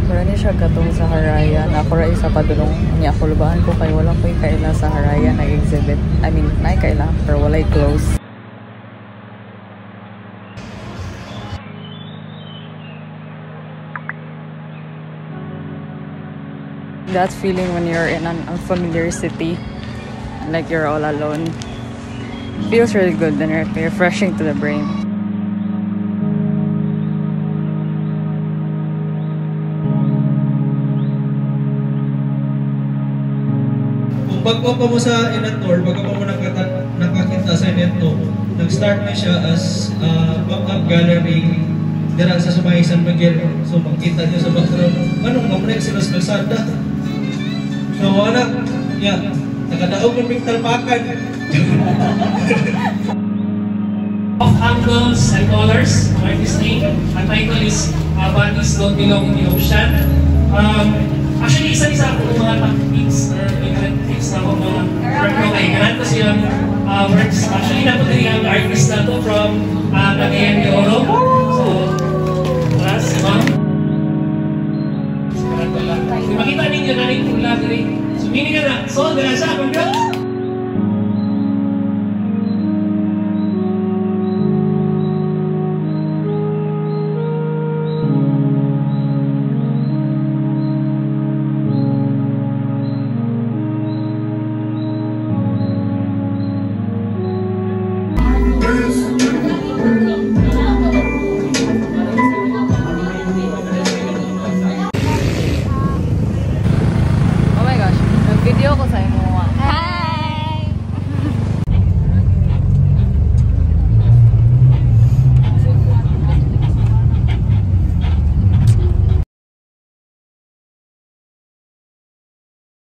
Wala ni siya katong sa Haraya. Ako ra isa pa dulong niya ako lubahan ko kay wala ko'y kaila sa Haraya nag-exhibit. I mean, naay kaila pero walay close. That feeling when you're in an unfamiliar city, like you're all alone, feels really good and refreshing to the brain. Kung pagpapa mo sa Inator, pagpapa mo nakakita sa Inator, nag-start na siya as pop-up gallery dira sa Sumayisan Miguel. So makita nyo sa background, anong mamrek sila sa kalsada? So wala, yeah, nakadaog ng talpakan. Of angles and colors, artist name. Ang title is Bodies Don't Belong in the Ocean. Actually, isa-isa ako ng mga techniques or techniques na akong mga work ko kay Ganan kasi yung works. Actually, napunta yung artist na to from Cagayan de Oro. So, class, ma'am. Makita ninyo na rin kung lahat rin. So, meaning ka na, so, dala siya,